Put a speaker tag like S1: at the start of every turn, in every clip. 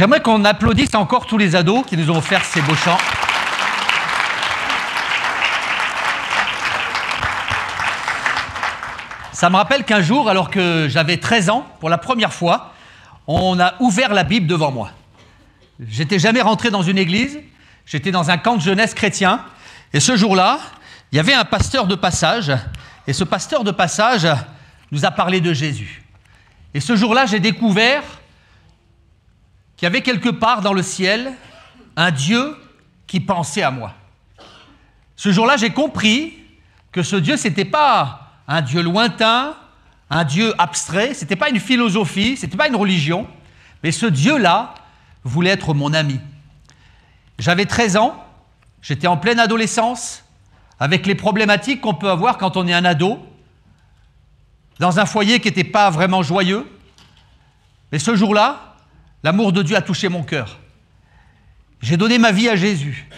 S1: J'aimerais qu'on applaudisse encore tous les ados qui nous ont offert ces beaux chants. Ça me rappelle qu'un jour, alors que j'avais 13 ans, pour la première fois, on a ouvert la Bible devant moi. J'étais jamais rentré dans une église, j'étais dans un camp de jeunesse chrétien, et ce jour-là, il y avait un pasteur de passage, et ce pasteur de passage nous a parlé de Jésus. Et ce jour-là, j'ai découvert qu'il y avait quelque part dans le ciel un Dieu qui pensait à moi. Ce jour-là, j'ai compris que ce Dieu, ce n'était pas un Dieu lointain, un Dieu abstrait, ce n'était pas une philosophie, ce n'était pas une religion, mais ce Dieu-là voulait être mon ami. J'avais 13 ans, j'étais en pleine adolescence, avec les problématiques qu'on peut avoir quand on est un ado, dans un foyer qui n'était pas vraiment joyeux. Mais ce jour-là, l'amour de Dieu a touché mon cœur. J'ai donné ma vie à Jésus.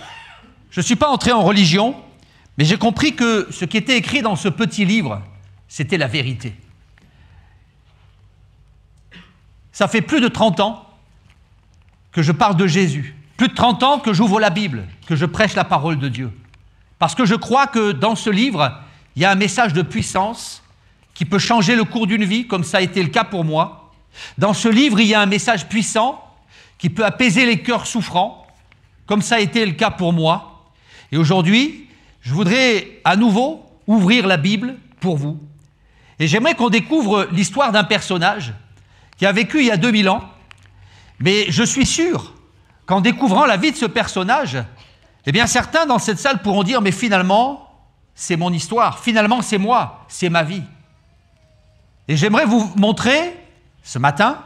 S1: Je ne suis pas entré en religion, mais j'ai compris que ce qui était écrit dans ce petit livre, c'était la vérité. Ça fait plus de 30 ans que je parle de Jésus. Plus de 30 ans que j'ouvre la Bible, que je prêche la parole de Dieu. Parce que je crois que dans ce livre, il y a un message de puissance qui peut changer le cours d'une vie, comme ça a été le cas pour moi. Dans ce livre, il y a un message puissant qui peut apaiser les cœurs souffrants, comme ça a été le cas pour moi. Et aujourd'hui, je voudrais à nouveau ouvrir la Bible pour vous. Et j'aimerais qu'on découvre l'histoire d'un personnage qui a vécu il y a 2000 ans. Mais je suis sûr qu'en découvrant la vie de ce personnage, eh bien certains dans cette salle pourront dire « mais finalement, c'est mon histoire, finalement c'est moi, c'est ma vie ». Et j'aimerais vous montrer ce matin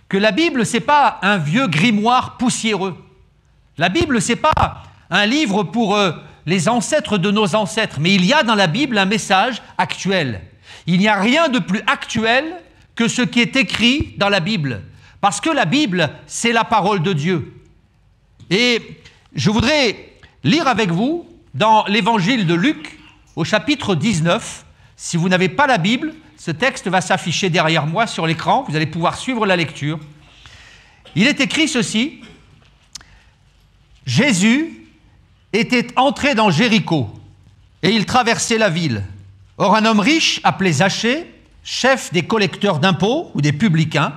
S1: que la Bible, ce n'est pas un vieux grimoire poussiéreux. La Bible, ce n'est pas un livre pour les ancêtres de nos ancêtres, mais il y a dans la Bible un message actuel. Il n'y a rien de plus actuel que ce qui est écrit dans la Bible, parce que la Bible, c'est la parole de Dieu. Et je voudrais lire avec vous dans l'évangile de Luc, au chapitre 19. Si vous n'avez pas la Bible, ce texte va s'afficher derrière moi sur l'écran, vous allez pouvoir suivre la lecture. Il est écrit ceci: Jésus était entré dans Jéricho et il traversait la ville. Or un homme riche appelé Zachée, chef des collecteurs d'impôts ou des publicains,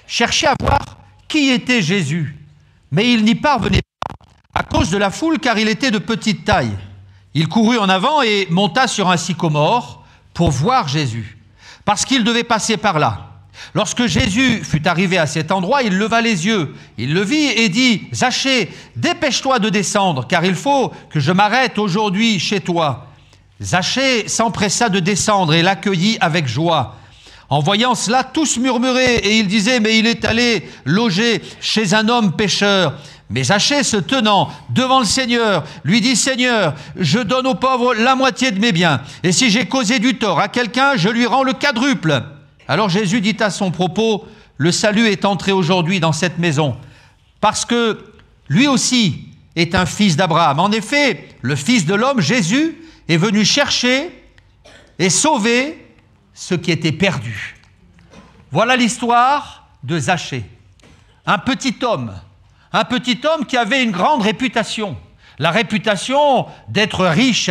S1: cherchait à voir qui était Jésus, mais il n'y parvenait pas à cause de la foule car il était de petite taille. Il courut en avant et monta sur un sycomore pour voir Jésus, parce qu'il devait passer par là. Lorsque Jésus fut arrivé à cet endroit, il leva les yeux, il le vit et dit « Zachée, dépêche-toi de descendre, car il faut que je m'arrête aujourd'hui chez toi. » Zachée s'empressa de descendre et l'accueillit avec joie. En voyant cela, tous murmuraient et ils disaient « Mais il est allé loger chez un homme pécheur. » Mais Zachée, se tenant devant le Seigneur, lui dit « Seigneur, je donne aux pauvres la moitié de mes biens, et si j'ai causé du tort à quelqu'un, je lui rends le quadruple. » Alors Jésus dit à son propos « Le salut est entré aujourd'hui dans cette maison, parce que lui aussi est un fils d'Abraham. En effet, le Fils de l'homme, Jésus, est venu chercher et sauver ce qui était perdu. » Voilà l'histoire de Zachée, un petit homme qui avait une grande réputation, la réputation d'être riche.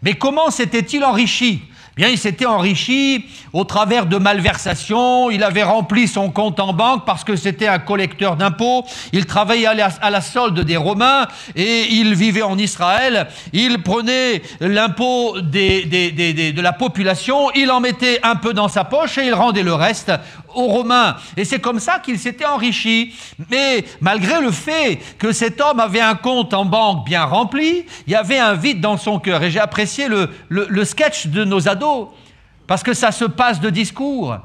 S1: Mais comment s'était-il enrichi ? Bien, il s'était enrichi au travers de malversations, il avait rempli son compte en banque parce que c'était un collecteur d'impôts, il travaillait à la solde des Romains et il vivait en Israël, il prenait l'impôt de la population, il en mettait un peu dans sa poche et il rendait le reste aux Romains. Et c'est comme ça qu'il s'était enrichi. Mais malgré le fait que cet homme avait un compte en banque bien rempli, il y avait un vide dans son cœur. Et j'ai apprécié le sketch de nos ados, parce que ça se passe de discours.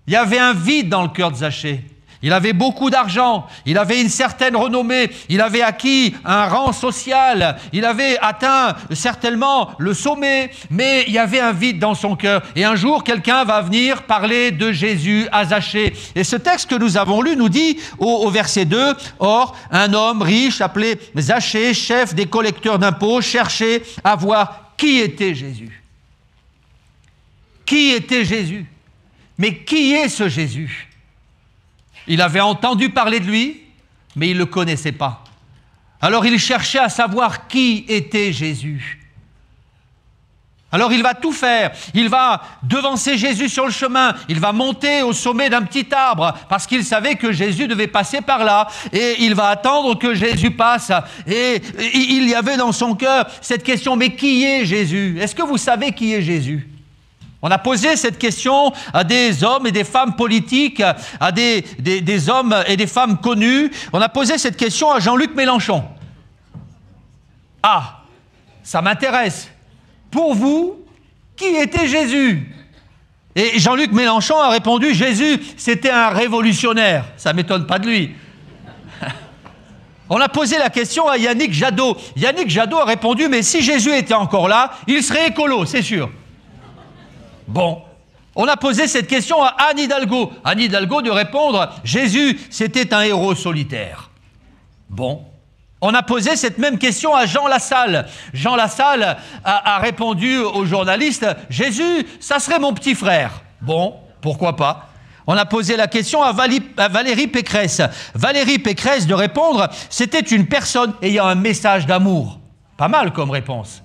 S1: Il y avait un vide dans le cœur de Zachée. Il avait beaucoup d'argent, il avait une certaine renommée, il avait acquis un rang social, il avait atteint certainement le sommet, mais il y avait un vide dans son cœur. Et un jour, quelqu'un va venir parler de Jésus à Zachée. Et ce texte que nous avons lu nous dit au verset 2, « Or, un homme riche appelé Zachée, chef des collecteurs d'impôts, cherchait à voir qui était Jésus. » Qui était Jésus? Mais qui est ce Jésus? Il avait entendu parler de lui, mais il ne le connaissait pas. Alors il cherchait à savoir qui était Jésus. Alors il va tout faire, il va devancer Jésus sur le chemin, il va monter au sommet d'un petit arbre parce qu'il savait que Jésus devait passer par là et il va attendre que Jésus passe. Et il y avait dans son cœur cette question, mais qui est Jésus? Est-ce que vous savez qui est Jésus? On a posé cette question à des hommes et des femmes politiques, à des hommes et des femmes connus. On a posé cette question à Jean-Luc Mélenchon. Ah, ça m'intéresse. Pour vous, qui était Jésus? Et Jean-Luc Mélenchon a répondu, Jésus, c'était un révolutionnaire. Ça ne m'étonne pas de lui. On a posé la question à Yannick Jadot. Yannick Jadot a répondu, mais si Jésus était encore là, il serait écolo, c'est sûr. Bon. On a posé cette question à Anne Hidalgo. Anne Hidalgo de répondre, Jésus, c'était un héros solitaire. Bon. On a posé cette même question à Jean Lassalle. Jean Lassalle a répondu aux journalistes, Jésus, ça serait mon petit frère. Bon, pourquoi pas? On a posé la question à Valérie Pécresse. Valérie Pécresse de répondre, c'était une personne ayant un message d'amour. Pas mal comme réponse.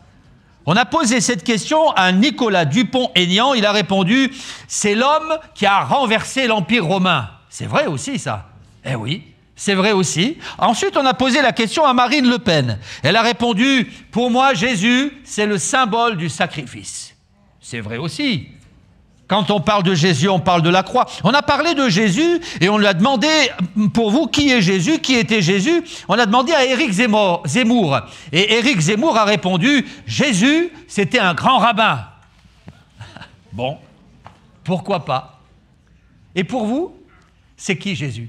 S1: On a posé cette question à Nicolas Dupont-Aignan. Il a répondu, c'est l'homme qui a renversé l'Empire romain. C'est vrai aussi ça. Eh oui. C'est vrai aussi. Ensuite, on a posé la question à Marine Le Pen. Elle a répondu, pour moi, Jésus, c'est le symbole du sacrifice. C'est vrai aussi. Quand on parle de Jésus, on parle de la croix. On a parlé de Jésus et on lui a demandé, pour vous, qui est Jésus? Qui était Jésus? On a demandé à Éric Zemmour. Et Éric Zemmour a répondu, Jésus, c'était un grand rabbin. Bon, pourquoi pas? Et pour vous, c'est qui Jésus?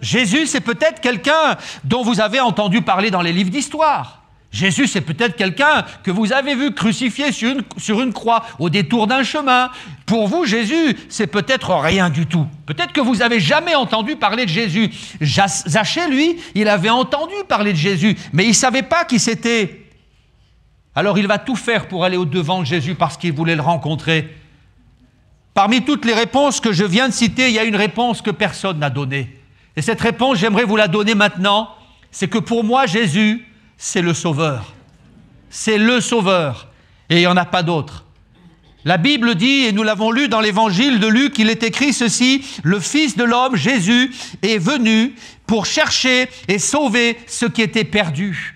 S1: Jésus, c'est peut-être quelqu'un dont vous avez entendu parler dans les livres d'histoire. Jésus, c'est peut-être quelqu'un que vous avez vu crucifié sur une croix, au détour d'un chemin. Pour vous, Jésus, c'est peut-être rien du tout. Peut-être que vous n'avez jamais entendu parler de Jésus. Zachée, lui, il avait entendu parler de Jésus, mais il ne savait pas qui c'était. Alors il va tout faire pour aller au-devant de Jésus parce qu'il voulait le rencontrer. Parmi toutes les réponses que je viens de citer, il y a une réponse que personne n'a donnée. Et cette réponse, j'aimerais vous la donner maintenant, c'est que pour moi, Jésus, c'est le Sauveur. C'est le Sauveur. Et il n'y en a pas d'autre. La Bible dit, et nous l'avons lu dans l'évangile de Luc, il est écrit ceci, le Fils de l'homme, Jésus, est venu pour chercher et sauver ce qui était perdu.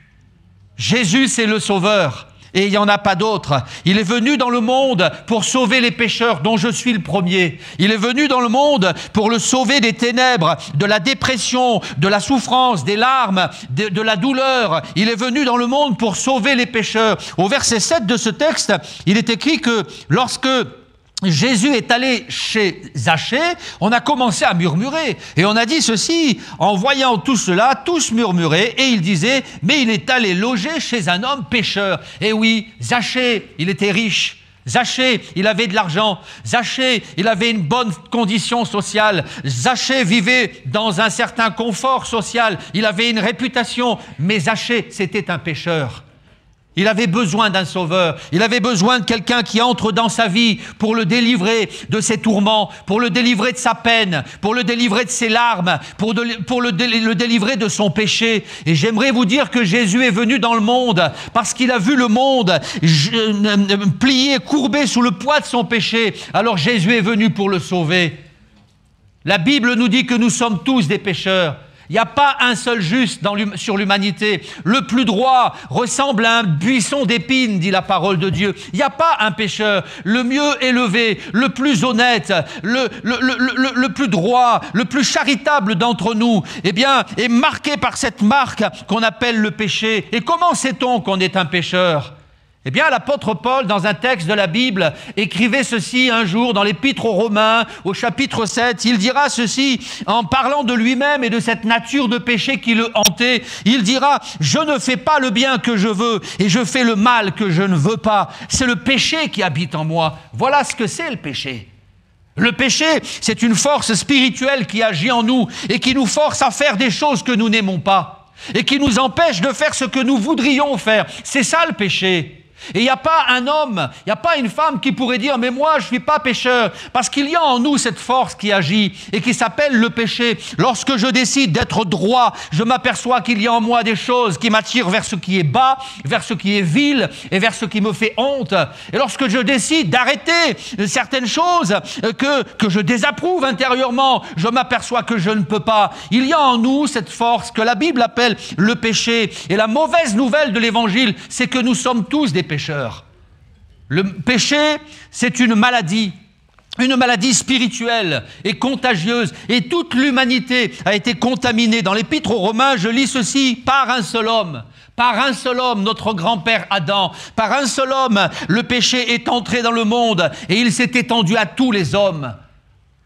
S1: Jésus, c'est le Sauveur. Et il n'y en a pas d'autre. Il est venu dans le monde pour sauver les pécheurs, dont je suis le premier. Il est venu dans le monde pour le sauver des ténèbres, de la dépression, de la souffrance, des larmes, de la douleur. Il est venu dans le monde pour sauver les pécheurs. Au verset 7 de ce texte, il est écrit que lorsque Jésus est allé chez Zachée, on a commencé à murmurer. Et on a dit ceci, en voyant tout cela, tous murmuraient, et ils disaient, mais il est allé loger chez un homme pécheur. Et oui, Zachée, il était riche. Zachée, il avait de l'argent. Zachée, il avait une bonne condition sociale. Zachée vivait dans un certain confort social. Il avait une réputation. Mais Zachée, c'était un pécheur. Il avait besoin d'un sauveur. Il avait besoin de quelqu'un qui entre dans sa vie pour le délivrer de ses tourments, pour le délivrer de sa peine, pour le délivrer de ses larmes, pour le délivrer de son péché. Et j'aimerais vous dire que Jésus est venu dans le monde parce qu'il a vu le monde plié, courbé sous le poids de son péché. Alors Jésus est venu pour le sauver. La Bible nous dit que nous sommes tous des pécheurs. Il n'y a pas un seul juste sur l'humanité. Le plus droit ressemble à un buisson d'épines, dit la parole de Dieu. Il n'y a pas un pécheur. Le mieux élevé, le plus honnête, le plus droit, le plus charitable d'entre nous, eh bien, est marqué par cette marque qu'on appelle le péché. Et comment sait-on qu'on est un pécheur ? Eh bien, l'apôtre Paul, dans un texte de la Bible, écrivait ceci un jour dans l'Épître aux Romains, au chapitre 7. Il dira ceci, en parlant de lui-même et de cette nature de péché qui le hantait. Il dira, « Je ne fais pas le bien que je veux, et je fais le mal que je ne veux pas. C'est le péché qui habite en moi. » Voilà ce que c'est le péché. Le péché, c'est une force spirituelle qui agit en nous et qui nous force à faire des choses que nous n'aimons pas et qui nous empêche de faire ce que nous voudrions faire. C'est ça le péché. Et il n'y a pas un homme, il n'y a pas une femme qui pourrait dire « mais moi je ne suis pas pécheur » parce qu'il y a en nous cette force qui agit et qui s'appelle le péché. Lorsque je décide d'être droit, je m'aperçois qu'il y a en moi des choses qui m'attirent vers ce qui est bas, vers ce qui est vil et vers ce qui me fait honte. Et lorsque je décide d'arrêter certaines choses que je désapprouve intérieurement, je m'aperçois que je ne peux pas. Il y a en nous cette force que la Bible appelle le péché. Et la mauvaise nouvelle de l'Évangile, c'est que nous sommes tous des pécheurs. Le péché, c'est une maladie spirituelle et contagieuse. Et toute l'humanité a été contaminée. Dans l'Épître aux Romains, je lis ceci, par un seul homme, notre grand-père Adam, par un seul homme, le péché est entré dans le monde et il s'est étendu à tous les hommes.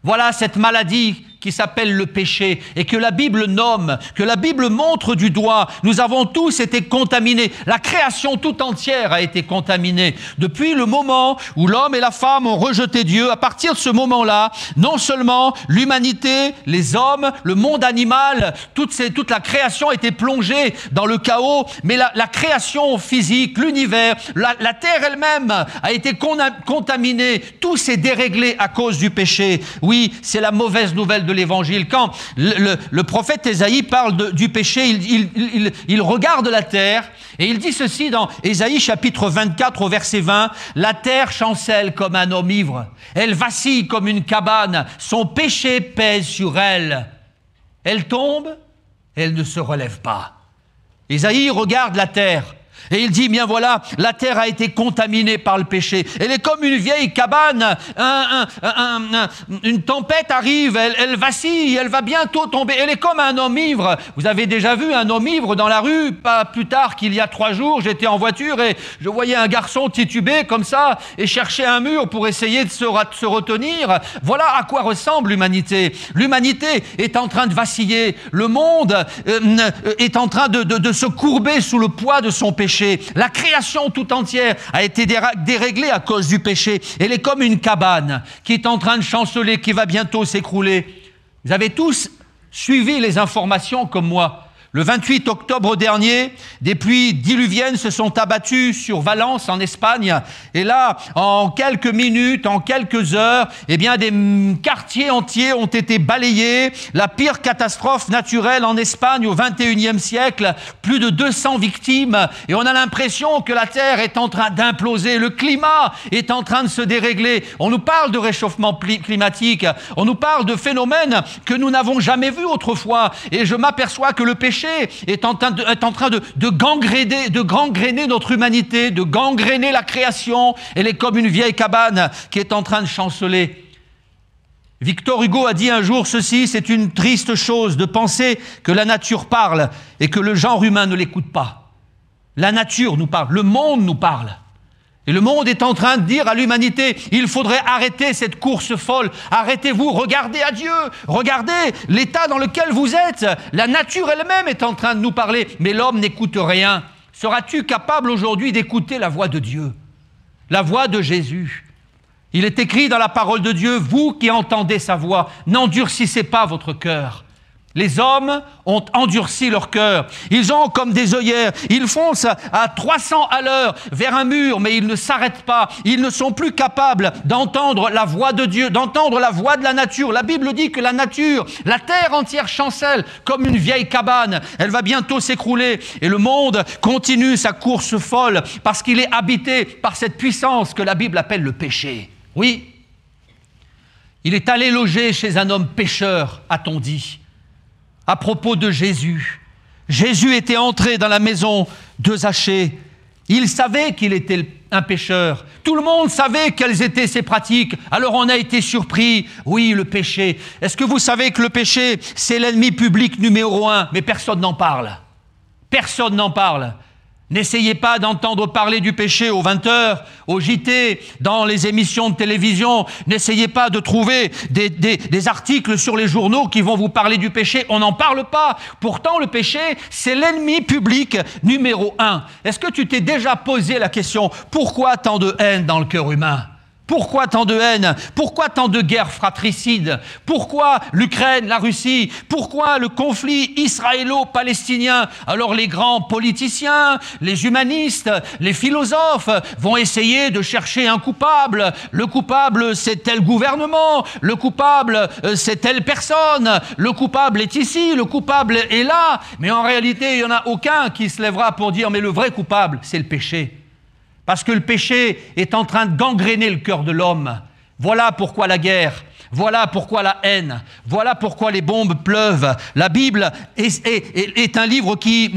S1: Voilà cette maladie qui s'appelle le péché et que la Bible nomme, que la Bible montre du doigt. Nous avons tous été contaminés. La création tout entière a été contaminée. Depuis le moment où l'homme et la femme ont rejeté Dieu, à partir de ce moment-là, non seulement l'humanité, les hommes, le monde animal, toute la création a été plongée dans le chaos, mais la création physique, l'univers, la terre elle-même a été contaminée. Tout s'est déréglé à cause du péché. Oui, c'est la mauvaise nouvelle de l'Évangile. Quand le prophète Ésaïe parle du péché, il regarde la terre et il dit ceci dans Ésaïe chapitre 24 au verset 20, « La terre chancelle comme un homme ivre, elle vacille comme une cabane, son péché pèse sur elle. Elle tombe, elle ne se relève pas. » Ésaïe regarde la terre. Et il dit, bien voilà, la terre a été contaminée par le péché. Elle est comme une vieille cabane, une tempête arrive, elle vacille, elle va bientôt tomber. Elle est comme un homme ivre. Vous avez déjà vu un homme ivre dans la rue? Pas plus tard qu'il y a 3 jours, j'étais en voiture et je voyais un garçon tituber comme ça et chercher un mur pour essayer de se retenir. Voilà à quoi ressemble l'humanité. L'humanité est en train de vaciller. Le monde est en train de se courber sous le poids de son péché. La création tout entière a été déréglée à cause du péché. Elle est comme une cabane qui est en train de chanceler, qui va bientôt s'écrouler. Vous avez tous suivi les informations comme moi. Le 28 octobre dernier, des pluies diluviennes se sont abattues sur Valence, en Espagne. Et là, en quelques minutes, en quelques heures, eh bien, des quartiers entiers ont été balayés. La pire catastrophe naturelle en Espagne au XXIe siècle. Plus de 200 victimes. Et on a l'impression que la Terre est en train d'imploser. Le climat est en train de se dérégler. On nous parle de réchauffement climatique. On nous parle de phénomènes que nous n'avons jamais vus autrefois. Et je m'aperçois que le péché est en train de gangréner notre humanité, de gangréner la création. Elle est comme une vieille cabane qui est en train de chanceler. Victor Hugo a dit un jour ceci, c'est une triste chose de penser que la nature parle et que le genre humain ne l'écoute pas. La nature nous parle, le monde nous parle. Et le monde est en train de dire à l'humanité, il faudrait arrêter cette course folle. Arrêtez-vous, regardez à Dieu, regardez l'état dans lequel vous êtes. La nature elle-même est en train de nous parler, mais l'homme n'écoute rien. Seras-tu capable aujourd'hui d'écouter la voix de Dieu, la voix de Jésus? Il est écrit dans la parole de Dieu, vous qui entendez sa voix, n'endurcissez pas votre cœur. Les hommes ont endurci leur cœur. Ils ont comme des œillères. Ils foncent à 300 à l'heure vers un mur, mais ils ne s'arrêtent pas. Ils ne sont plus capables d'entendre la voix de Dieu, d'entendre la voix de la nature. La Bible dit que la nature, la terre entière chancelle comme une vieille cabane. Elle va bientôt s'écrouler. Et le monde continue sa course folle parce qu'il est habité par cette puissance que la Bible appelle le péché. Oui, il est allé loger chez un homme pécheur, a-t-on dit. À propos de Jésus, Jésus était entré dans la maison de Zachée. Il savait qu'il était un pécheur. Tout le monde savait quelles étaient ses pratiques. Alors on a été surpris. Oui, le péché. Est-ce que vous savez que le péché, c'est l'ennemi public numéro 1? Mais personne n'en parle. Personne n'en parle. N'essayez pas d'entendre parler du péché aux 20h, au JT, dans les émissions de télévision. N'essayez pas de trouver des articles sur les journaux qui vont vous parler du péché. On n'en parle pas. Pourtant, le péché, c'est l'ennemi public numéro 1. Est-ce que tu t'es déjà posé la question, pourquoi tant de haine dans le cœur humain? Pourquoi tant de haine? Pourquoi tant de guerres fratricides? Pourquoi l'Ukraine, la Russie? Pourquoi le conflit israélo-palestinien? Alors les grands politiciens, les humanistes, les philosophes vont essayer de chercher un coupable. Le coupable, c'est tel gouvernement. Le coupable, c'est telle personne. Le coupable est ici, le coupable est là. Mais en réalité, il n'y en a aucun qui se lèvera pour dire « mais le vrai coupable, c'est le péché ». Parce que le péché est en train de gangréner le cœur de l'homme. Voilà pourquoi la guerre, voilà pourquoi la haine, voilà pourquoi les bombes pleuvent. La Bible est un livre qui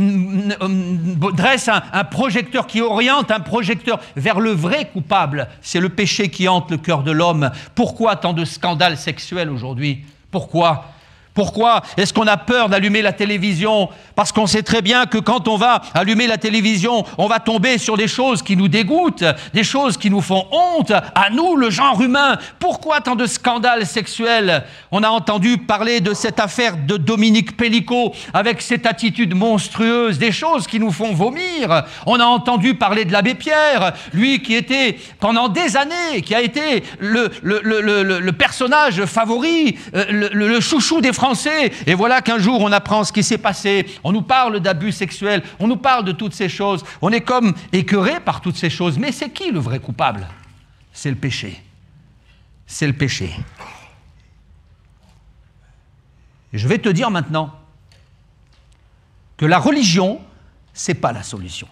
S1: dresse un projecteur, qui oriente un projecteur vers le vrai coupable. C'est le péché qui hante le cœur de l'homme. Pourquoi tant de scandales sexuels aujourd'hui? Pourquoi ? Pourquoi est-ce qu'on a peur d'allumer la télévision? Parce qu'on sait très bien que quand on va allumer la télévision, on va tomber sur des choses qui nous dégoûtent, des choses qui nous font honte, à nous, le genre humain. Pourquoi tant de scandales sexuels? On a entendu parler de cette affaire de Dominique Pellicot, avec cette attitude monstrueuse, des choses qui nous font vomir. On a entendu parler de l'abbé Pierre, lui qui était, pendant des années, qui a été le personnage favori, le chouchou des Français. Et voilà qu'un jour, on apprend ce qui s'est passé. On nous parle d'abus sexuels, on nous parle de toutes ces choses. On est comme écœuré par toutes ces choses. Mais c'est qui le vrai coupable? C'est le péché. C'est le péché. Et je vais te dire maintenant que la religion, c'est pas la solution.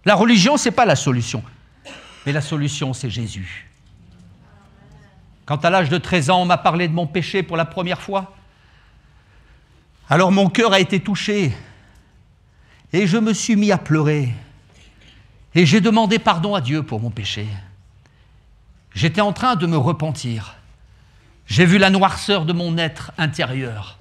S1: La religion, c'est pas la solution. Mais la solution, c'est Jésus. Quand à l'âge de 13 ans, on m'a parlé de mon péché pour la première fois, alors mon cœur a été touché et je me suis mis à pleurer et j'ai demandé pardon à Dieu pour mon péché. J'étais en train de me repentir. J'ai vu la noirceur de mon être intérieur.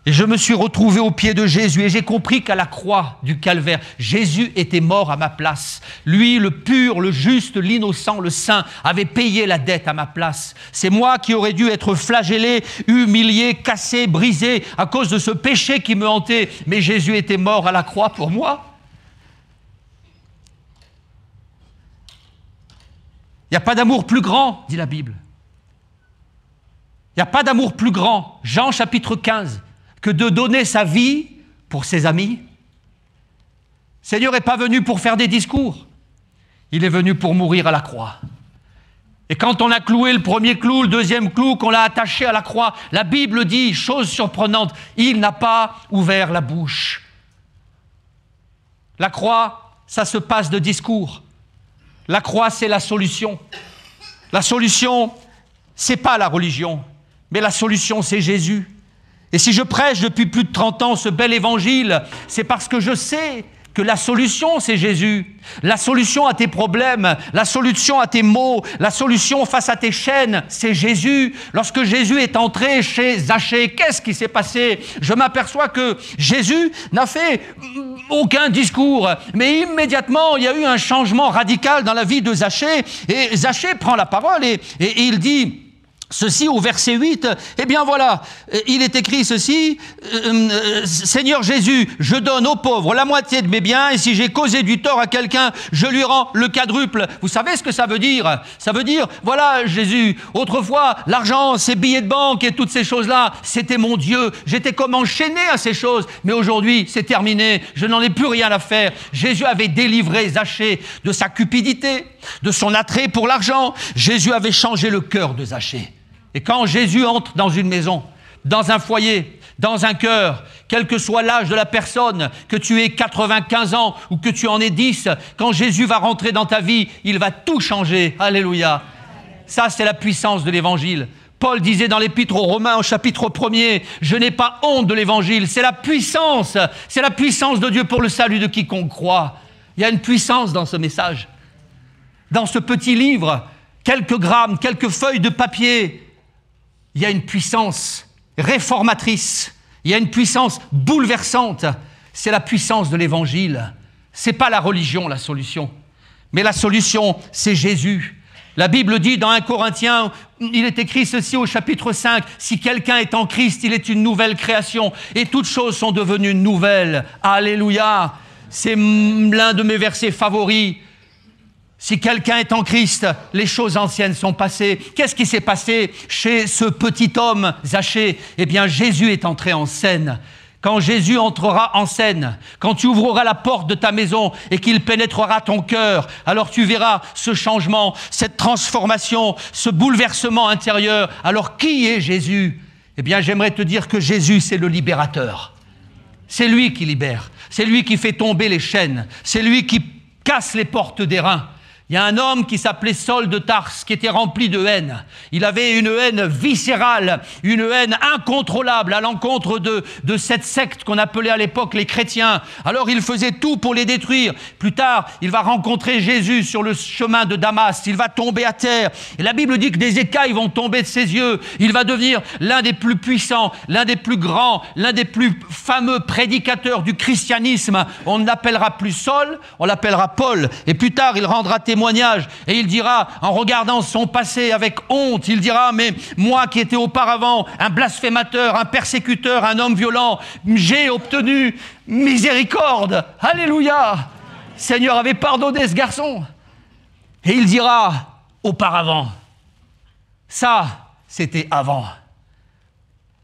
S1: Et je me suis retrouvé aux pieds de Jésus et j'ai compris qu'à la croix du calvaire, Jésus était mort à ma place. Lui, le pur, le juste, l'innocent, le saint, avait payé la dette à ma place. C'est moi qui aurais dû être flagellé, humilié, cassé, brisé à cause de ce péché qui me hantait. Mais Jésus était mort à la croix pour moi. Il n'y a pas d'amour plus grand, dit la Bible. Il n'y a pas d'amour plus grand. Jean chapitre 15. Que de donner sa vie pour ses amis. Le Seigneur n'est pas venu pour faire des discours. Il est venu pour mourir à la croix. Et quand on a cloué le premier clou, le deuxième clou, qu'on l'a attaché à la croix, la Bible dit, chose surprenante, il n'a pas ouvert la bouche. La croix, ça se passe de discours. La croix, c'est la solution. La solution, c'est pas la religion, mais la solution, c'est Jésus. Et si je prêche depuis plus de 30 ans ce bel évangile, c'est parce que je sais que la solution, c'est Jésus. La solution à tes problèmes, la solution à tes maux, la solution face à tes chaînes, c'est Jésus. Lorsque Jésus est entré chez Zachée, qu'est-ce qui s'est passé? Je m'aperçois que Jésus n'a fait aucun discours, mais immédiatement, il y a eu un changement radical dans la vie de Zachée. Et Zachée prend la parole et il dit ceci au verset 8, eh bien voilà, il est écrit ceci, Seigneur Jésus, je donne aux pauvres la moitié de mes biens et si j'ai causé du tort à quelqu'un, je lui rends le quadruple. Vous savez ce que ça veut dire? Ça veut dire, voilà Jésus, autrefois l'argent, ces billets de banque et toutes ces choses-là, c'était mon Dieu. J'étais comme enchaîné à ces choses, mais aujourd'hui c'est terminé, je n'en ai plus rien à faire. Jésus avait délivré Zachée de sa cupidité, de son attrait pour l'argent. Jésus avait changé le cœur de Zachée. Et quand Jésus entre dans une maison, dans un foyer, dans un cœur, quel que soit l'âge de la personne, que tu aies 95 ans ou que tu en aies 10, quand Jésus va rentrer dans ta vie, il va tout changer. Alléluia. Ça, c'est la puissance de l'Évangile. Paul disait dans l'Épître aux Romains au chapitre 1er, « Je n'ai pas honte de l'Évangile ». C'est la puissance de Dieu pour le salut de quiconque croit. Il y a une puissance dans ce message. Dans ce petit livre, quelques grammes, quelques feuilles de papier, il y a une puissance réformatrice, il y a une puissance bouleversante. C'est la puissance de l'Évangile. Ce n'est pas la religion la solution, mais la solution, c'est Jésus. La Bible dit dans 1 Corinthiens, il est écrit ceci au chapitre 5, « Si quelqu'un est en Christ, il est une nouvelle création et toutes choses sont devenues nouvelles. » Alléluia. C'est l'un de mes versets favoris. Si quelqu'un est en Christ, les choses anciennes sont passées. Qu'est-ce qui s'est passé chez ce petit homme Zachée? Eh bien, Jésus est entré en scène. Quand Jésus entrera en scène, quand tu ouvriras la porte de ta maison et qu'il pénétrera ton cœur, alors tu verras ce changement, cette transformation, ce bouleversement intérieur. Alors qui est Jésus? Eh bien, j'aimerais te dire que Jésus, c'est le libérateur. C'est lui qui libère. C'est lui qui fait tomber les chaînes. C'est lui qui casse les portes d'airain. Il y a un homme qui s'appelait Saul de Tarse, qui était rempli de haine. Il avait une haine viscérale, une haine incontrôlable à l'encontre de cette secte qu'on appelait à l'époque les chrétiens. Alors il faisait tout pour les détruire. Plus tard, il va rencontrer Jésus sur le chemin de Damas. Il va tomber à terre. Et la Bible dit que des écailles vont tomber de ses yeux. Il va devenir l'un des plus puissants, l'un des plus grands, l'un des plus fameux prédicateurs du christianisme. On ne l'appellera plus Saul, on l'appellera Paul. Et plus tard, il rendra témoignage et il dira, en regardant son passé avec honte, il dira, mais moi qui étais auparavant un blasphémateur, un persécuteur, un homme violent, j'ai obtenu miséricorde. Alléluia! Seigneur avait pardonné ce garçon. Et il dira, auparavant. Ça, c'était avant.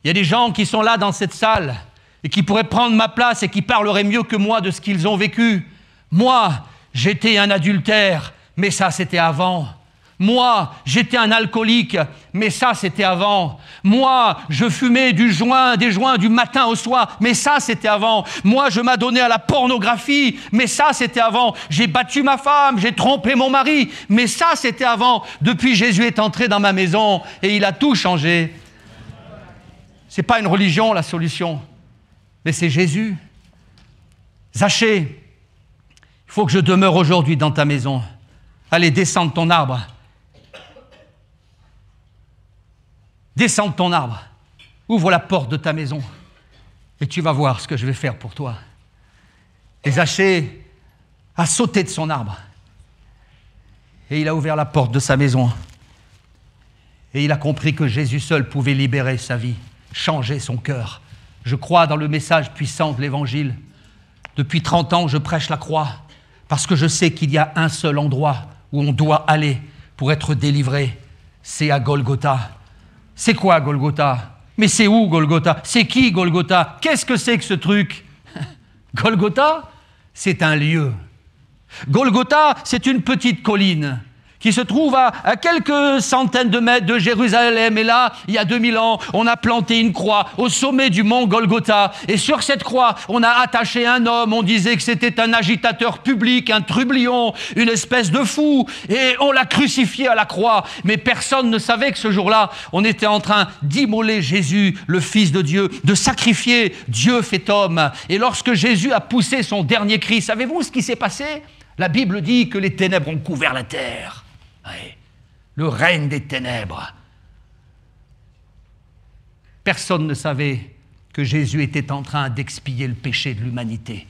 S1: Il y a des gens qui sont là dans cette salle et qui pourraient prendre ma place et qui parleraient mieux que moi de ce qu'ils ont vécu. Moi, j'étais un adultère. Mais ça, c'était avant. Moi, j'étais un alcoolique, mais ça, c'était avant. Moi, je fumais des joints du matin au soir, mais ça, c'était avant. Moi, je m'adonnais à la pornographie, mais ça, c'était avant. J'ai battu ma femme, j'ai trompé mon mari, mais ça, c'était avant. Depuis, Jésus est entré dans ma maison et il a tout changé. C'est pas une religion, la solution, mais c'est Jésus. Zachée, il faut que je demeure aujourd'hui dans ta maison. Allez, descends de ton arbre. Descends de ton arbre. Ouvre la porte de ta maison. Et tu vas voir ce que je vais faire pour toi. Et Zachée a sauté de son arbre. Et il a ouvert la porte de sa maison. Et il a compris que Jésus seul pouvait libérer sa vie, changer son cœur. Je crois dans le message puissant de l'Évangile. Depuis 30 ans, je prêche la croix. Parce que je sais qu'il y a un seul endroit où on doit aller pour être délivré, c'est à Golgotha. C'est quoi Golgotha? Mais c'est où Golgotha? C'est qui Golgotha? Qu'est-ce que c'est que ce truc? Golgotha, c'est un lieu. Golgotha, c'est une petite colline qui se trouve à quelques centaines de mètres de Jérusalem. Et là, il y a 2000 ans, on a planté une croix au sommet du mont Golgotha. Et sur cette croix, on a attaché un homme. On disait que c'était un agitateur public, un trublion, une espèce de fou. Et on l'a crucifié à la croix. Mais personne ne savait que ce jour-là, on était en train d'immoler Jésus, le Fils de Dieu, de sacrifier Dieu fait homme. Et lorsque Jésus a poussé son dernier cri, savez-vous ce qui s'est passé? La Bible dit que les ténèbres ont couvert la terre. Oui, le règne des ténèbres. Personne ne savait que Jésus était en train d'expier le péché de l'humanité.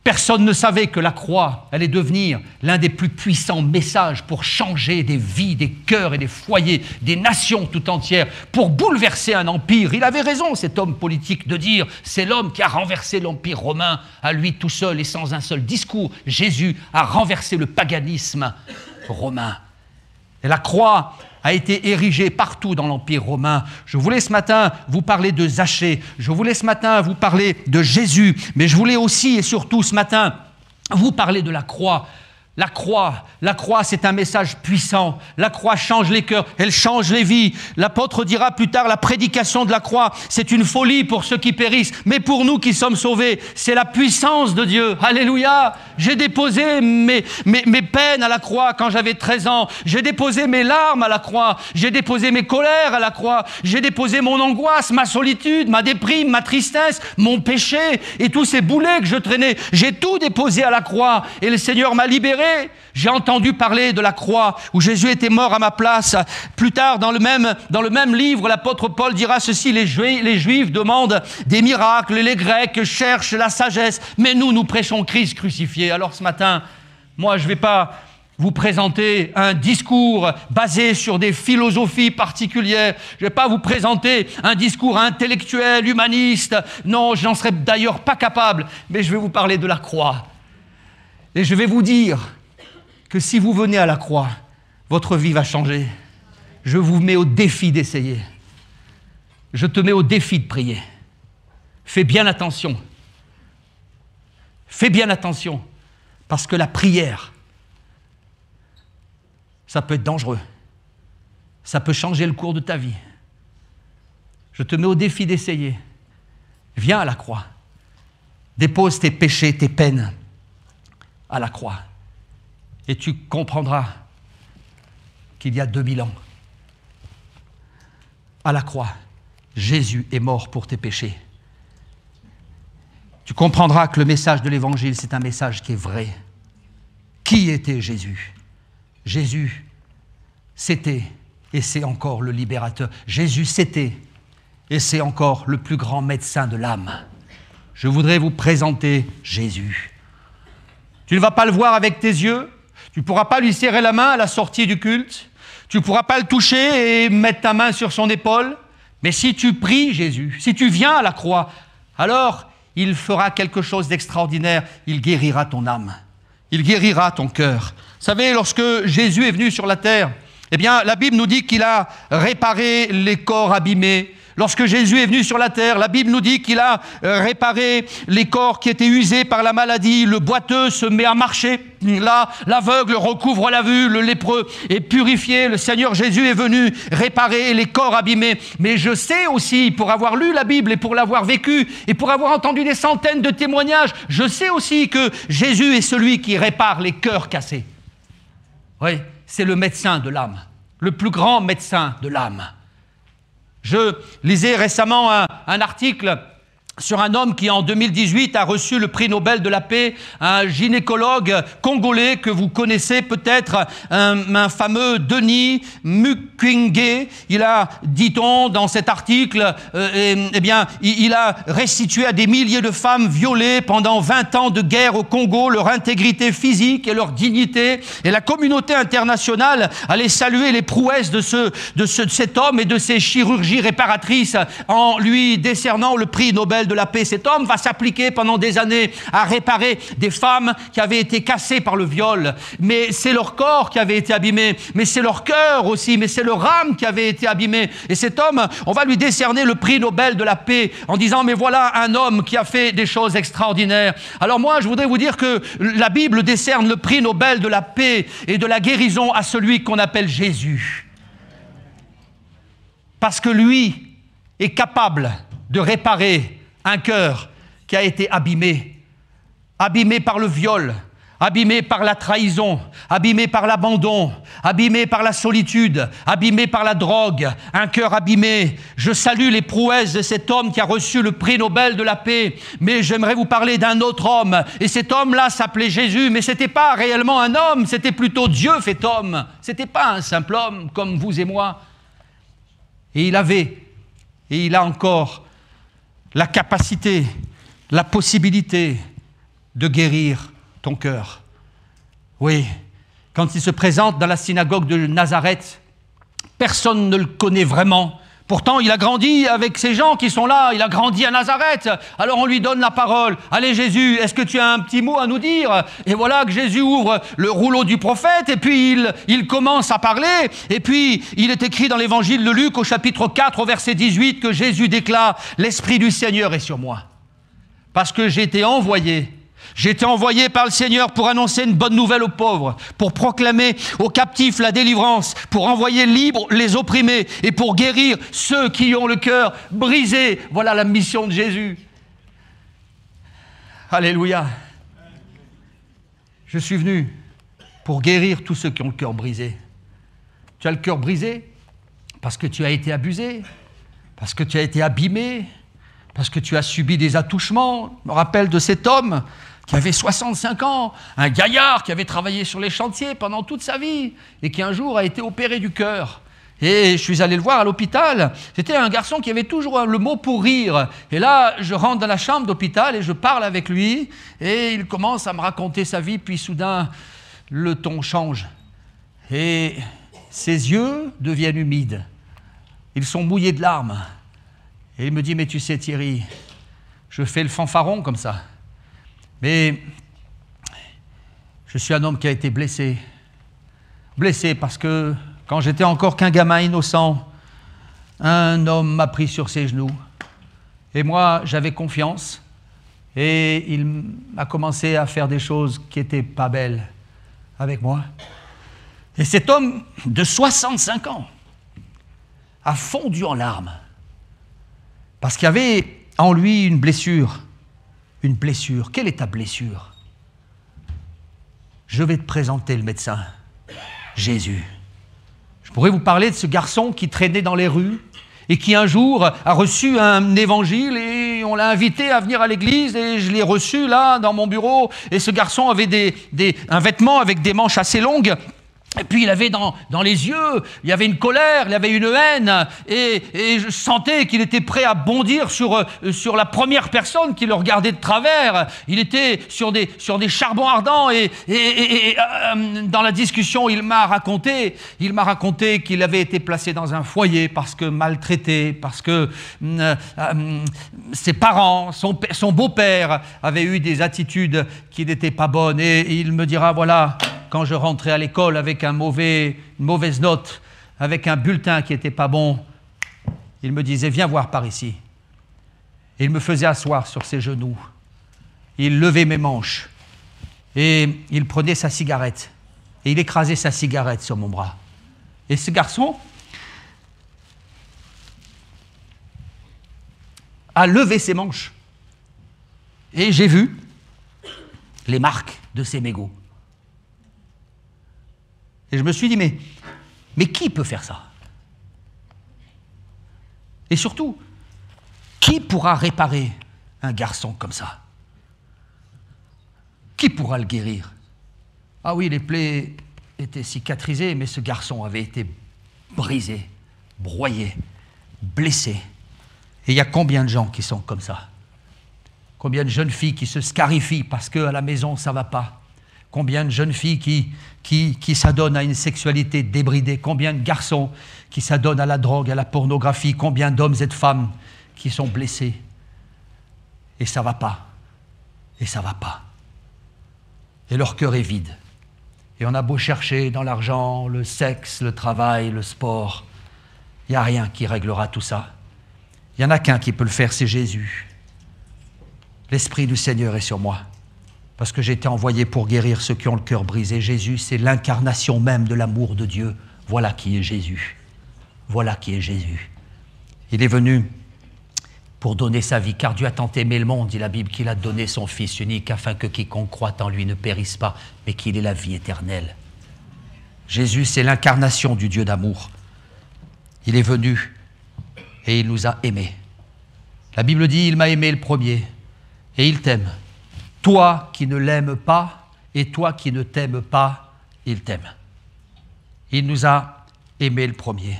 S1: Personne ne savait que la croix allait devenir l'un des plus puissants messages pour changer des vies, des cœurs et des foyers, des nations tout entières, pour bouleverser un empire. Il avait raison, cet homme politique, de dire c'est l'homme qui a renversé l'empire romain à lui tout seul et sans un seul discours. Jésus a renversé le paganisme romain. Et la croix a été érigée partout dans l'Empire romain. Je voulais ce matin vous parler de Zachée, je voulais ce matin vous parler de Jésus, mais je voulais aussi et surtout ce matin vous parler de la croix. La croix, c'est un message puissant. La croix change les cœurs, elle change les vies. L'apôtre dira plus tard, la prédication de la croix, c'est une folie pour ceux qui périssent, mais pour nous qui sommes sauvés, c'est la puissance de Dieu. Alléluia! J'ai déposé mes peines à la croix quand j'avais 13 ans. J'ai déposé mes larmes à la croix. J'ai déposé mes colères à la croix. J'ai déposé mon angoisse, ma solitude, ma déprime, ma tristesse, mon péché et tous ces boulets que je traînais. J'ai tout déposé à la croix et le Seigneur m'a libéré. J'ai entendu parler de la croix où Jésus était mort à ma place. Plus tard, dans le même livre, l'apôtre Paul dira ceci, les Juifs demandent des miracles, les Grecs cherchent la sagesse, mais nous prêchons Christ crucifié. Alors ce matin, moi je ne vais pas vous présenter un discours basé sur des philosophies particulières. Je ne vais pas vous présenter un discours intellectuel, humaniste. Non, je n'en serais d'ailleurs pas capable, mais je vais vous parler de la croix. Et je vais vous dire que si vous venez à la croix, votre vie va changer. Je vous mets au défi d'essayer. Je te mets au défi de prier. Fais bien attention. Fais bien attention, parce que la prière, ça peut être dangereux. Ça peut changer le cours de ta vie. Je te mets au défi d'essayer. Viens à la croix. Dépose tes péchés, tes peines à la croix. Et tu comprendras qu'il y a 2000 ans, à la croix, Jésus est mort pour tes péchés. Tu comprendras que le message de l'Évangile, c'est un message qui est vrai. Qui était Jésus? Jésus, c'était et c'est encore le libérateur. Jésus, c'était et c'est encore le plus grand médecin de l'âme. Je voudrais vous présenter Jésus. Tu ne vas pas le voir avec tes yeux, tu ne pourras pas lui serrer la main à la sortie du culte, tu ne pourras pas le toucher et mettre ta main sur son épaule, mais si tu pries Jésus, si tu viens à la croix, alors il fera quelque chose d'extraordinaire, il guérira ton âme, il guérira ton cœur. Vous savez, lorsque Jésus est venu sur la terre, eh bien, la Bible nous dit qu'il a réparé les corps abîmés. Lorsque Jésus est venu sur la terre, la Bible nous dit qu'il a réparé les corps qui étaient usés par la maladie. Le boiteux se met à marcher. Là, l'aveugle recouvre la vue, le lépreux est purifié. Le Seigneur Jésus est venu réparer les corps abîmés. Mais je sais aussi, pour avoir lu la Bible et pour l'avoir vécu et pour avoir entendu des centaines de témoignages, je sais aussi que Jésus est celui qui répare les cœurs cassés. Oui, c'est le médecin de l'âme, le plus grand médecin de l'âme. Je lisais récemment un article sur un homme qui, en 2018, a reçu le prix Nobel de la paix, un gynécologue congolais que vous connaissez peut-être, un fameux Denis Mukwege. Il a, dit-on dans cet article, il a restitué à des milliers de femmes violées pendant 20 ans de guerre au Congo leur intégrité physique et leur dignité. Et la communauté internationale allait saluer les prouesses de cet homme et de ses chirurgies réparatrices en lui décernant le prix Nobel de la paix. Cet homme va s'appliquer pendant des années à réparer des femmes qui avaient été cassées par le viol. Mais c'est leur corps qui avait été abîmé, mais c'est leur cœur aussi, mais c'est leur âme qui avait été abîmée. Et cet homme, on va lui décerner le prix Nobel de la paix en disant, mais voilà un homme qui a fait des choses extraordinaires. Alors moi, je voudrais vous dire que la Bible décerne le prix Nobel de la paix et de la guérison à celui qu'on appelle Jésus. Parce que lui est capable de réparer un cœur qui a été abîmé par le viol, abîmé par la trahison, abîmé par l'abandon, abîmé par la solitude, abîmé par la drogue, un cœur abîmé. Je salue les prouesses de cet homme qui a reçu le prix Nobel de la paix, mais j'aimerais vous parler d'un autre homme. Et cet homme-là s'appelait Jésus, mais ce n'était pas réellement un homme, c'était plutôt Dieu fait homme. Ce n'était pas un simple homme comme vous et moi. Et il a encore la capacité, la possibilité de guérir ton cœur. Oui, quand il se présente dans la synagogue de Nazareth, personne ne le connaît vraiment. Pourtant, il a grandi avec ces gens qui sont là, il a grandi à Nazareth. Alors on lui donne la parole. Allez Jésus, est-ce que tu as un petit mot à nous dire? Et voilà que Jésus ouvre le rouleau du prophète et puis il commence à parler. Et puis il est écrit dans l'évangile de Luc au chapitre 4 au verset 18 que Jésus déclare « L'Esprit du Seigneur est sur moi. Parce que j'ai été envoyé par le Seigneur pour annoncer une bonne nouvelle aux pauvres, pour proclamer aux captifs la délivrance, pour envoyer libres les opprimés et pour guérir ceux qui ont le cœur brisé. » Voilà la mission de Jésus. Alléluia. Je suis venu pour guérir tous ceux qui ont le cœur brisé. Tu as le cœur brisé parce que tu as été abusé, parce que tu as été abîmé, parce que tu as subi des attouchements. Je me rappelle de cet homme qui avait 65 ans, un gaillard qui avait travaillé sur les chantiers pendant toute sa vie et qui un jour a été opéré du cœur. Et je suis allé le voir à l'hôpital. C'était un garçon qui avait toujours le mot pour rire. Et là, je rentre dans la chambre d'hôpital et je parle avec lui et il commence à me raconter sa vie. Puis soudain, le ton change et ses yeux deviennent humides. Ils sont mouillés de larmes. Et il me dit, mais tu sais Thierry, je fais le fanfaron comme ça. Mais je suis un homme qui a été blessé. blessé parce que quand j'étais encore qu'un gamin innocent, un homme m'a pris sur ses genoux. Et moi, j'avais confiance. Et il a commencé à faire des choses qui n'étaient pas belles avec moi. Et cet homme de 65 ans a fondu en larmes parce qu'il y avait en lui une blessure. Une blessure. Quelle est ta blessure? Je vais te présenter le médecin, Jésus. Je pourrais vous parler de ce garçon qui traînait dans les rues et qui un jour a reçu un évangile et on l'a invité à venir à l'église et je l'ai reçu là dans mon bureau et ce garçon avait un vêtement avec des manches assez longues. Et puis il avait dans les yeux, il y avait une colère, il y avait une haine, et je sentais qu'il était prêt à bondir sur la première personne qui le regardait de travers. Il était sur des charbons ardents, et dans la discussion, il m'a raconté qu'il avait été placé dans un foyer parce que maltraité, parce que ses parents, son beau-père avait eu des attitudes qui n'étaient pas bonnes, et il me dira, voilà, quand je rentrais à l'école avec une mauvaise note, avec un bulletin qui n'était pas bon, il me disait, viens voir par ici. Et il me faisait asseoir sur ses genoux. Il levait mes manches. Et il prenait sa cigarette. Et il écrasait sa cigarette sur mon bras. Et ce garçon a levé ses manches. Et j'ai vu les marques de ses mégots. Et je me suis dit, mais qui peut faire ça? Et surtout, qui pourra réparer un garçon comme ça? Qui pourra le guérir? Ah oui, les plaies étaient cicatrisées, mais ce garçon avait été brisé, broyé, blessé. Et il y a combien de gens qui sont comme ça? Combien de jeunes filles qui se scarifient parce qu'à la maison, ça ne va pas? Combien de jeunes filles qui s'adonnent à une sexualité débridée? Combien de garçons qui s'adonnent à la drogue, à la pornographie? Combien d'hommes et de femmes qui sont blessés? Et ça ne va pas. Et ça ne va pas. Et leur cœur est vide. Et on a beau chercher dans l'argent, le sexe, le travail, le sport, il n'y a rien qui réglera tout ça. Il n'y en a qu'un qui peut le faire, c'est Jésus. L'Esprit du Seigneur est sur moi. Parce que j'ai été envoyé pour guérir ceux qui ont le cœur brisé. Jésus, c'est l'incarnation même de l'amour de Dieu. Voilà qui est Jésus. Voilà qui est Jésus. Il est venu pour donner sa vie, car Dieu a tant aimé le monde, dit la Bible, qu'il a donné son Fils unique, afin que quiconque croit en lui ne périsse pas, mais qu'il ait la vie éternelle. Jésus, c'est l'incarnation du Dieu d'amour. Il est venu et il nous a aimés. La Bible dit, il m'a aimé le premier et il t'aime. Toi qui ne l'aimes pas et toi qui ne t'aimes pas, il t'aime. Il nous a aimé le premier.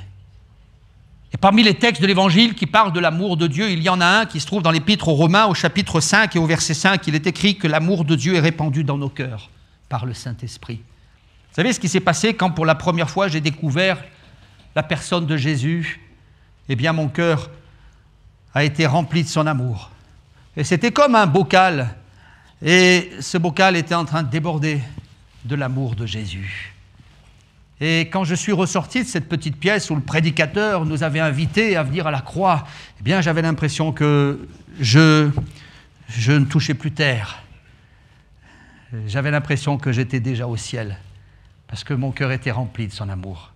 S1: Et parmi les textes de l'Évangile qui parlent de l'amour de Dieu, il y en a un qui se trouve dans l'Épître aux Romains, au chapitre 5 et au verset 5, il est écrit que l'amour de Dieu est répandu dans nos cœurs par le Saint-Esprit. Vous savez ce qui s'est passé quand pour la première fois j'ai découvert la personne de Jésus? Eh bien mon cœur a été rempli de son amour. Et c'était comme un bocal. Et ce bocal était en train de déborder de l'amour de Jésus. Et quand je suis ressorti de cette petite pièce où le prédicateur nous avait invités à venir à la croix, eh bien j'avais l'impression que je ne touchais plus terre. J'avais l'impression que j'étais déjà au ciel, parce que mon cœur était rempli de son amour.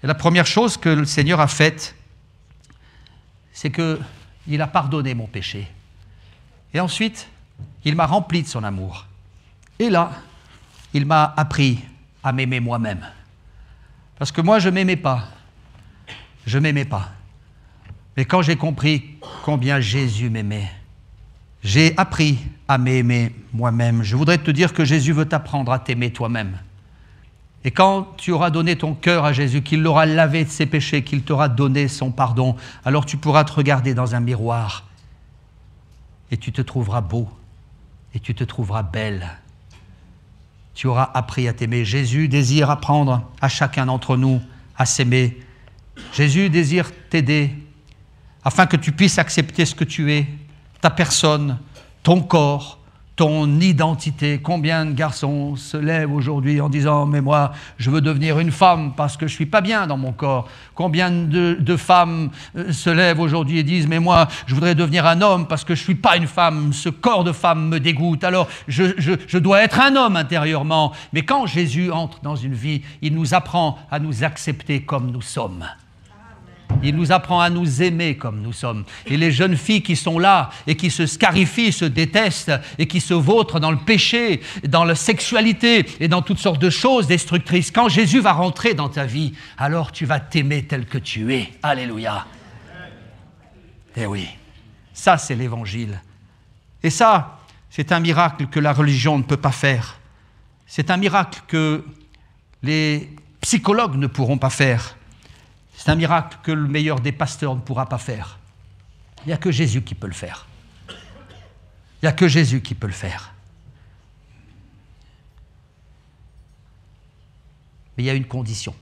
S1: Et la première chose que le Seigneur a faite, c'est qu'il a pardonné mon péché. Et ensuite, il m'a rempli de son amour. Et là, il m'a appris à m'aimer moi-même. Parce que moi, je ne m'aimais pas. Je ne m'aimais pas. Mais quand j'ai compris combien Jésus m'aimait, j'ai appris à m'aimer moi-même. Je voudrais te dire que Jésus veut t'apprendre à t'aimer toi-même. Et quand tu auras donné ton cœur à Jésus, qu'il l'aura lavé de ses péchés, qu'il t'aura donné son pardon, alors tu pourras te regarder dans un miroir et tu te trouveras beau et tu te trouveras belle. Tu auras appris à t'aimer. Jésus désire apprendre à chacun d'entre nous à s'aimer. Jésus désire t'aider afin que tu puisses accepter ce que tu es, ta personne, ton corps, ton identité. Combien de garçons se lèvent aujourd'hui en disant « Mais moi, je veux devenir une femme parce que je ne suis pas bien dans mon corps ». Combien de femmes se lèvent aujourd'hui et disent « Mais moi, je voudrais devenir un homme parce que je ne suis pas une femme, ce corps de femme me dégoûte, alors je dois être un homme intérieurement ». Mais quand Jésus entre dans une vie, il nous apprend à nous accepter comme nous sommes. Il nous apprend à nous aimer comme nous sommes. Et les jeunes filles qui sont là et qui se scarifient, se détestent et qui se vautrent dans le péché, dans la sexualité et dans toutes sortes de choses destructrices, quand Jésus va rentrer dans ta vie, alors tu vas t'aimer tel que tu es. Alléluia. Eh oui, ça c'est l'Évangile. Et ça, c'est un miracle que la religion ne peut pas faire. C'est un miracle que les psychologues ne pourront pas faire. C'est un miracle que le meilleur des pasteurs ne pourra pas faire. Il n'y a que Jésus qui peut le faire. Il n'y a que Jésus qui peut le faire. Mais il y a une condition.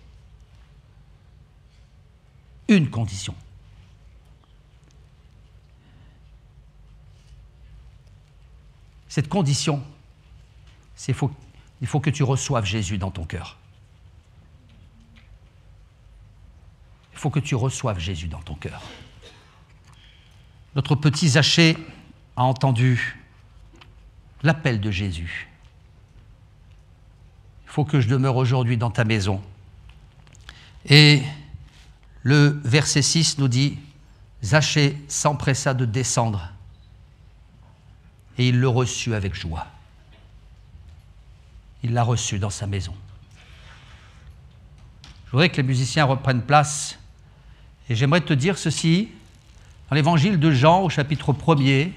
S1: Une condition. Cette condition, c'est il faut que tu reçoives Jésus dans ton cœur. Il faut que tu reçoives Jésus dans ton cœur. Notre petit Zachée a entendu l'appel de Jésus. Il faut que je demeure aujourd'hui dans ta maison. Et le verset 6 nous dit, Zachée s'empressa de descendre et il le reçut avec joie. Il l'a reçu dans sa maison. Je voudrais que les musiciens reprennent place. Et j'aimerais te dire ceci, dans l'évangile de Jean, au chapitre 1er,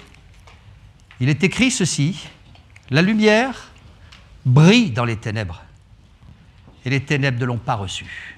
S1: il est écrit ceci, « La lumière brille dans les ténèbres, et les ténèbres ne l'ont pas reçue. »